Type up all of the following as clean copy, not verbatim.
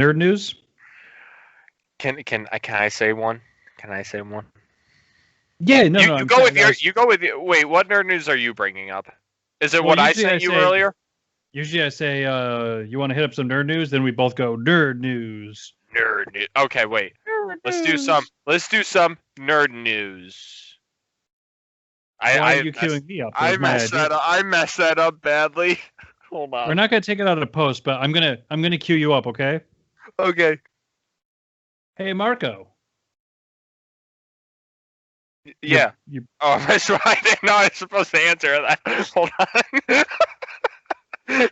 Nerd news? Can I say one? Can I say one? Yeah, no, You no. you I'm go saying with your you go with your, wait. What nerd news are you bringing up? Is it well, what I usually I sent you say, earlier? you want to hit up some nerd news? Then we both go nerd news. Nerd news. Okay, wait. Nerd Let's do some. news. Let's do some nerd news. I Why are I you messed, queuing me up? It I was my messed that idea. up. I messed that up badly. Hold We're on. not gonna take it out of post, but I'm gonna queue you up, okay? Okay. Hey, Marco. You're Yeah. you Oh, that's right. I didn't know I was supposed to answer that. Hold on.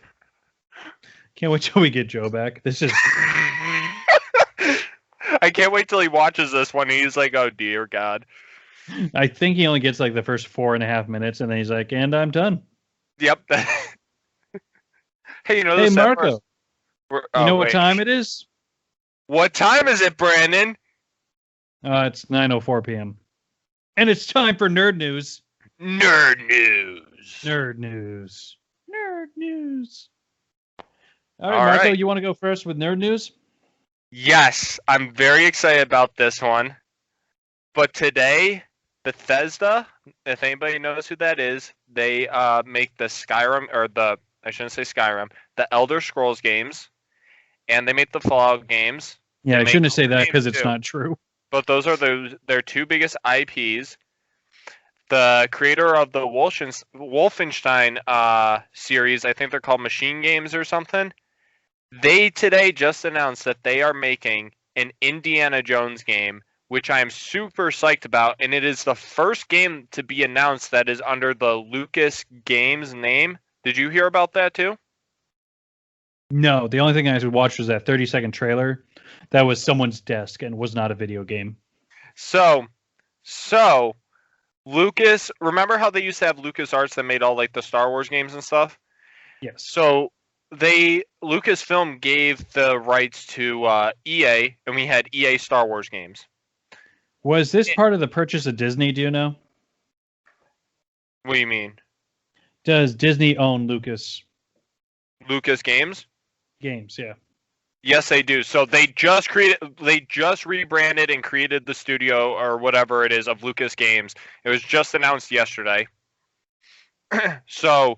can't wait till we get Joe back. This is I can't wait till he watches this one. And he's like, "Oh dear God." I think he only gets like the first 4.5 minutes, and then he's like, and I'm done. Yep. Hey, you know the Hey, sad part? Marco. You Oh know what wait. time it is? What time is it, Brandon? It's 9:04 p.m. And it's time for nerd news. Nerd news. Nerd news. Nerd news. All right, All Marco, right. you want to go first with nerd news? Yes, I'm very excited about this one. But today, Bethesda, if anybody knows who that is, they make the Skyrim or I shouldn't say Skyrim, the Elder Scrolls games, and they make the Fallout games. Yeah, They I make shouldn't say other that games because it's too. not true. But those are their two biggest IPs. The creator of the Wolfenstein series, I think they're called Machine Games or something. They today just announced that they are making an Indiana Jones game, which I am super psyched about, and it is the first game to be announced that is under the Lucas Games name. Did you hear about that too? No, the only thing I watched was that 30-second trailer. That was someone's desk and was not a video game. So Lucas, remember how they used to have LucasArts that made all like the Star Wars games and stuff? Yes. So Lucasfilm gave the rights to EA, and we had EA Star Wars games. Was this part of the purchase of Disney? Do you know? What do you mean? Does Disney own Lucas Lucas Games? Games? Yeah. Yes, they do. So they just rebranded and created the studio or whatever it is of Lucas Games. It was just announced yesterday. So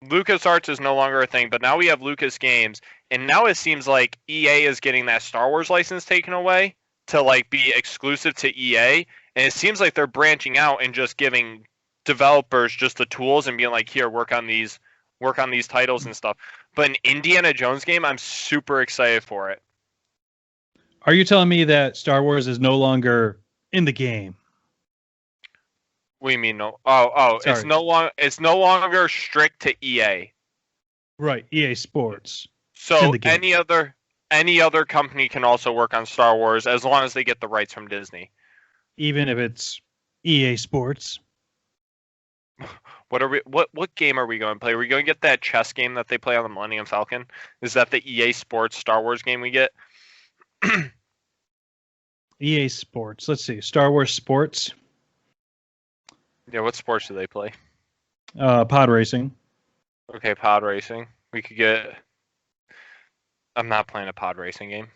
LucasArts is no longer a thing, but now we have Lucas Games, and now it seems like EA is getting that Star Wars license taken away to like be exclusive to EA, and it seems like they're branching out and just giving developers just the tools and being like, here, work on these titles and stuff. But an Indiana Jones game, I'm super excited for it. Are you telling me that Star Wars is no longer in the game? What do you mean no? Oh, Sorry. it's no longer strict to EA. Right, EA Sports. So any other company can also work on Star Wars as long as they get the rights from Disney. Even if it's EA Sports. What game are we going to play? Are we going to get that chess game that they play on the Millennium Falcon? Is that the EA Sports Star Wars game we get? EA Sports. Let's see. Star Wars Sports. Yeah, what sports do they play? Pod racing. Okay, pod racing. We could get. I'm not playing a pod racing game.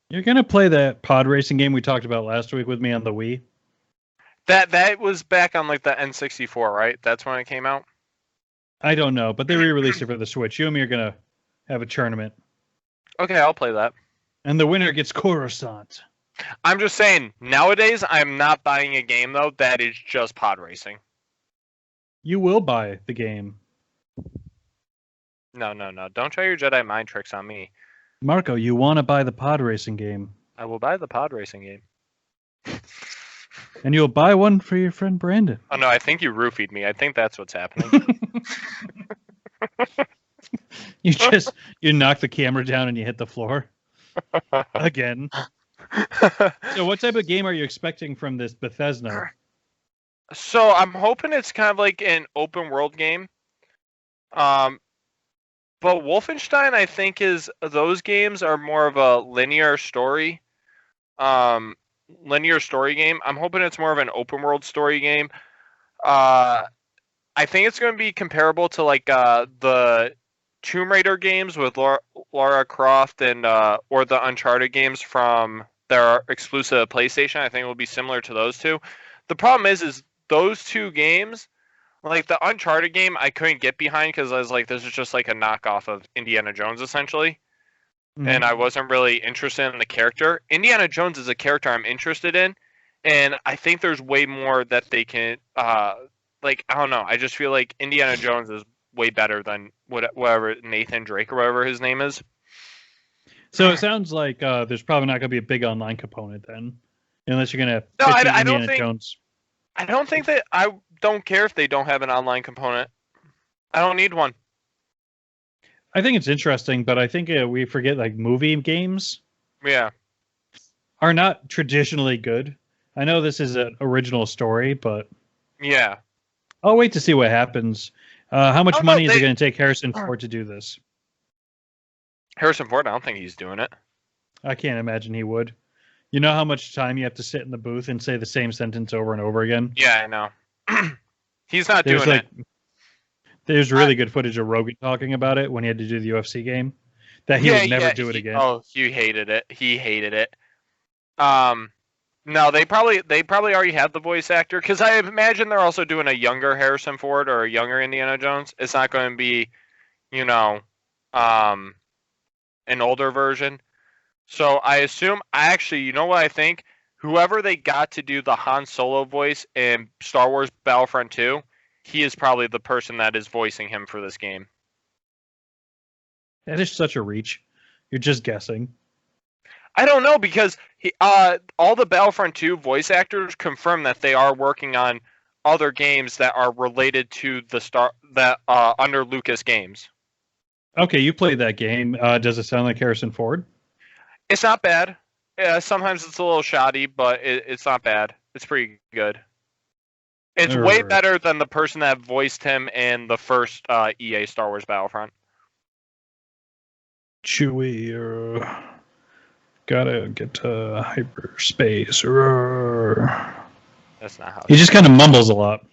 You're gonna play that pod racing game we talked about last week with me on the Wii? That was back on like the N64, right? That's when it came out. I don't know, but they re-released it for the Switch. You and me are gonna have a tournament. Okay, I'll play that. And the winner gets Coruscant. I'm just saying, nowadays I'm not buying a game though that is just pod racing. You will buy the game. No. Don't try your Jedi mind tricks on me. Marco, you want to buy the pod racing game. I will buy the pod racing game. And you'll buy one for your friend Brandon. Oh no, I think you roofied me. I think that's what's happening. You knock the camera down and you hit the floor. Again. So what type of game are you expecting from this Bethesda? So I'm hoping it's kind of like an open world game. But Wolfenstein, I think, those games are more of a linear story. Linear story game. I'm hoping it's more of an open world story game. I think it's going to be comparable to like the Tomb Raider games with Lara Croft and or the Uncharted games from their exclusive PlayStation. I think it will be similar to those two. The problem is those two games, like the Uncharted game, I couldn't get behind because I was like, this is just like a knockoff of Indiana Jones essentially, and I wasn't really interested in the character. Indiana Jones is a character I'm interested in, and I think there's way more that they can. Like I don't know. I just feel like Indiana Jones is way better than whatever Nathan Drake or whatever his name is. So it sounds like there's probably not going to be a big online component then, unless you're going to. No, I don't think. Jones. I don't think that. I don't care if they don't have an online component. I don't need one. I think it's interesting, but I think we forget like movie games. Yeah. Are not traditionally good. I know this is an original story, but yeah. I'll wait to see what happens. How much money is it going to take Harrison Ford to do this? Harrison Ford, I don't think he's doing it. I can't imagine he would. You know how much time you have to sit in the booth and say the same sentence over and over again? Yeah, I know. He's not doing it. There's really good footage of Rogan talking about it when he had to do the UFC game. That he would never do it again. Oh, he hated it. He hated it. No, they probably already had the voice actor because I imagine they're also doing a younger Harrison Ford or a younger Indiana Jones. It's not going to be, an older version. So I assume, you know what I think? Whoever they got to do the Han Solo voice in Star Wars Battlefront 2, he is probably the person that is voicing him for this game. That is such a reach. You're just guessing. I don't know because all the Battlefront 2 voice actors confirm that they are working on other games that are related to the under Lucas Games. Okay, you played that game. Does it sound like Harrison Ford? It's not bad. Sometimes it's a little shoddy, but it's not bad. It's pretty good. It's way better than the person that voiced him in the first EA Star Wars Battlefront. Chewie, gotta get to hyperspace. That's not how he just kind of mumbles a lot.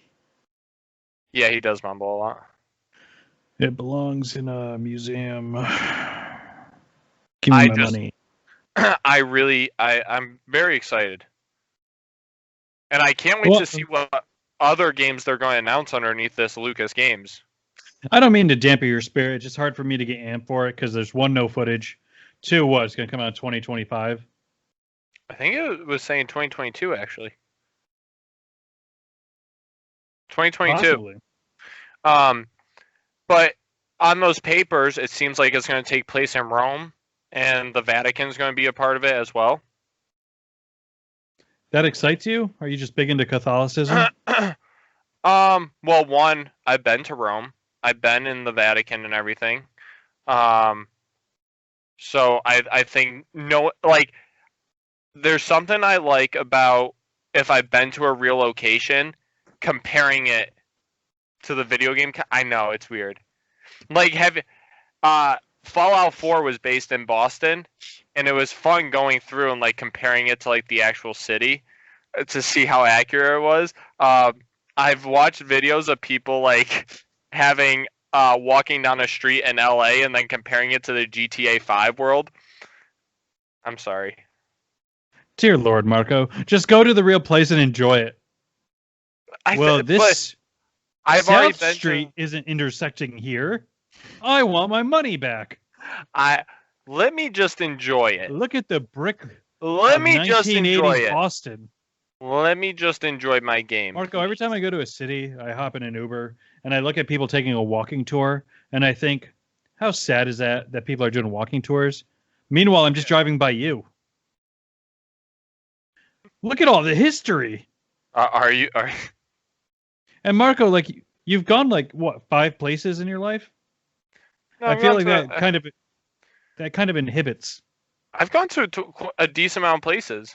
Yeah, he does mumble a lot. It belongs in a museum. Give me my money. I'm very excited. And I can't wait to see what other games they're going to announce underneath this Lucas Games. I don't mean to dampen your spirit. It's just hard for me to get amped for it because there's one, no footage. Two, it's going to come out in 2025. I think it was saying 2022, actually. 2022. Possibly. But on those papers, it seems like it's going to take place in Rome, and the Vatican's going to be a part of it as well. That excites you? Are you just big into Catholicism? Well, one, I've been to Rome. I've been in the Vatican and everything. So I think there's something I like about if I've been to a real location, comparing it to the video game. I know it's weird. Like Fallout 4 was based in Boston, and it was fun going through and comparing it to the actual city to see how accurate it was. I've watched videos of people having walking down a street in LA and then comparing it to the GTA 5 world. I'm sorry. Dear Lord, Marco, just go to the real place and enjoy it. South Street isn't intersecting here. I want my money back. Let me just enjoy it. Look at the brick. Let me just enjoy it. Boston. Let me just enjoy my game. Marco, every time I go to a city, I hop in an Uber and I look at people taking a walking tour and I think, how sad is that people are doing walking tours? Meanwhile, I'm just driving by you. Look at all the history. Are you? And Marco, you've gone 5 places in your life? No, I feel like that kind of inhibits. I've gone to a decent amount of places.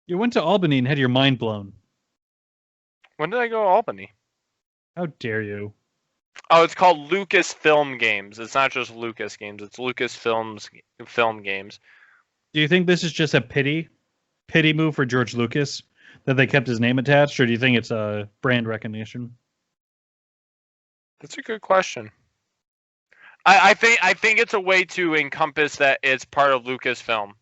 You went to Albany and had your mind blown. When did I go to Albany? How dare you? Oh, it's called Lucasfilm Games. It's not just Lucas Games. It's Lucasfilm Games. Do you think this is just a pity move for George Lucas that they kept his name attached, or do you think it's a brand recognition? That's a good question. I think it's a way to encompass that it's part of Lucasfilm.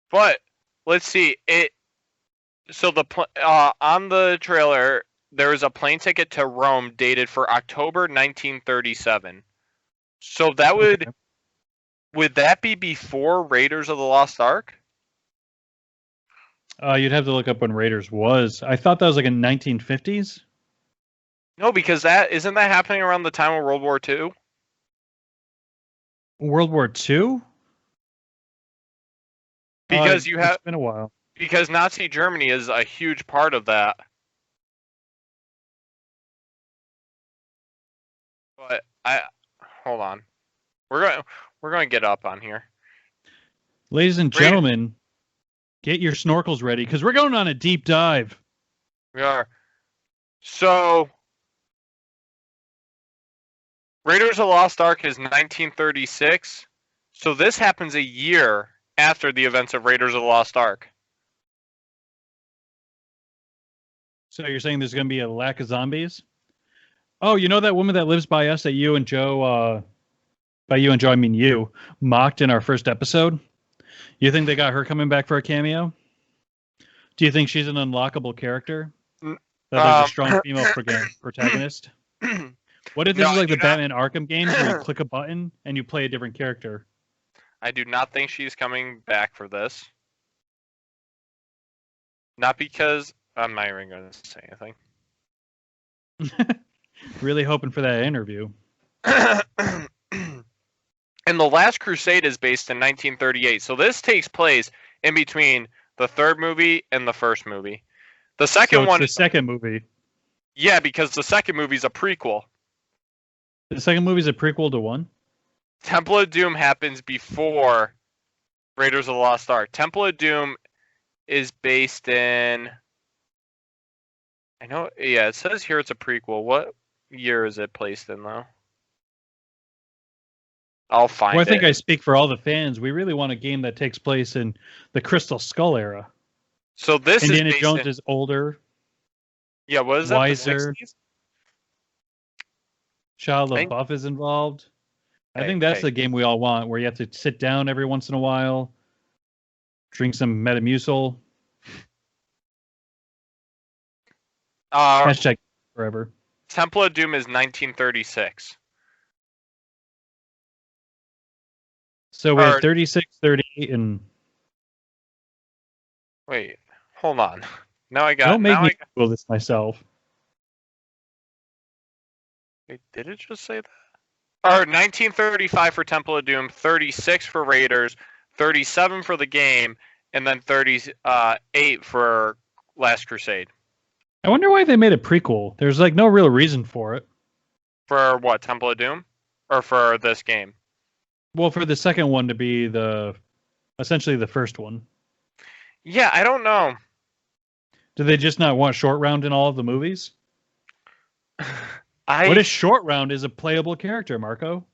But let's see it. So on the trailer there is a plane ticket to Rome dated for October 1937. So that would that be before Raiders of the Lost Ark? You'd have to look up when Raiders was. I thought that was like in 1950s. No, because that isn't that happening around the time of World War II? World War II? Because it's been a while. Because Nazi Germany is a huge part of that. But hold on. We're going to get up on here. Ladies and gentlemen, get your snorkels ready because we're going on a deep dive. We are. So Raiders of the Lost Ark is 1936. So this happens a year after the events of Raiders of the Lost Ark. So you're saying there's going to be a lack of zombies? Oh, you know that woman that lives by us that you and Joe, by you and Joe, I mean you, mocked in our first episode? You think they got her coming back for a cameo? Do you think she's an unlockable character? That there's a strong female protagonist? What if this is like the Batman Arkham games where you click a button and you play a different character? I do not think she's coming back for this. Not because I'm not even going to say anything. Really hoping for that interview. And The Last Crusade is based in 1938. So this takes place in between the third movie and the first movie. The second one is the second movie. Yeah, because the second movie is a prequel. The second movie is a prequel to one? Temple of Doom happens before Raiders of the Lost Ark. Temple of Doom is based in... I know, yeah, it says here it's a prequel. What year is it placed in, though? I'll find it. Well, I think I speak for all the fans. We really want a game that takes place in the Crystal Skull era. So this Indiana is Jones is older. Yeah, what is that? Wiser. Shia LaBeouf is involved. I think that's the game we all want, where you have to sit down every once in a while, drink some Metamucil. Hashtag forever. Temple of Doom is 1936. So we have 36, 38, and... Wait, hold on. Now I got... Don't make me Google this myself. Wait, did it just say that? Or 1935 for Temple of Doom, 36 for Raiders, 37 for the game, and then 38 for Last Crusade. I wonder why they made a prequel. There's like no real reason for it. For what, Temple of Doom? Or for this game? Well, for the second one to be essentially the first one. Yeah, I don't know. Do they just not want Short Round in all of the movies? What if Short Round is a playable character, Marco?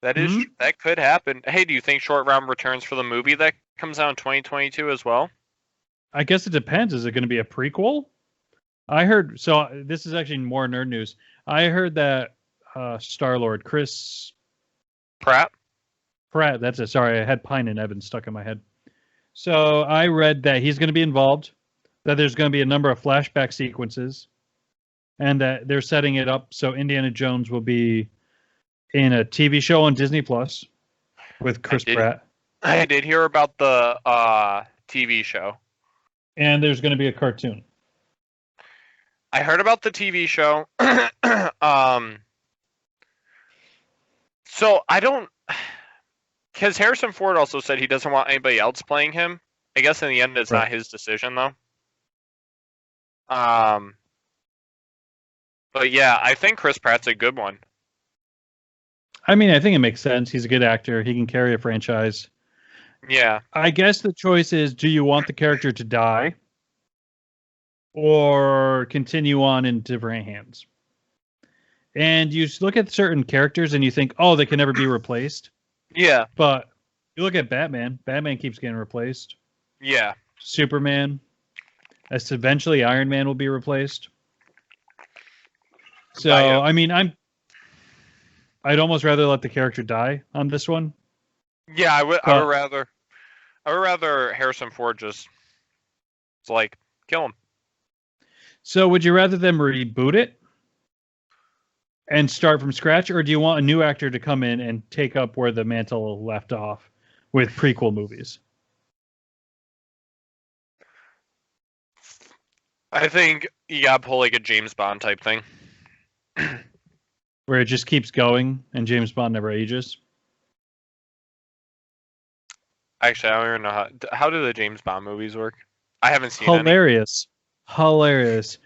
That could happen. Hey, do you think Short Round returns for the movie that comes out in 2022 as well? I guess it depends. Is it going to be a prequel? I heard, so this is actually more nerd news. I heard that Star-Lord, Chris Pratt, that's it. Sorry, I had Pine and Evans stuck in my head. So I read that he's going to be involved, that there's going to be a number of flashback sequences, and that they're setting it up so Indiana Jones will be in a TV show on Disney Plus with Chris Pratt. I did hear about the TV show. And there's going to be a cartoon. I heard about the TV show. So I don't... Because Harrison Ford also said he doesn't want anybody else playing him. I guess in the end it's not his decision, though. But yeah, I think Chris Pratt's a good one. I mean, I think it makes sense. He's a good actor. He can carry a franchise. Yeah. I guess the choice is, do you want the character to die or continue on in different hands? And you look at certain characters and you think, oh, they can never be replaced. Yeah. But you look at Batman. Batman keeps getting replaced. Yeah. Superman. Eventually Iron Man will be replaced. So Yeah. I mean, I'd almost rather let the character die on this one. Yeah, I would But rather Harrison Ford just like kill him. so would you rather them reboot it and start from scratch, or do you want a new actor to come in and take up where the mantle left off with prequel movies? I think you gotta pull like a James Bond type thing. Where it just keeps going and James Bond never ages? Actually, I don't even know how do the James Bond movies work. I haven't seen any. Hilarious.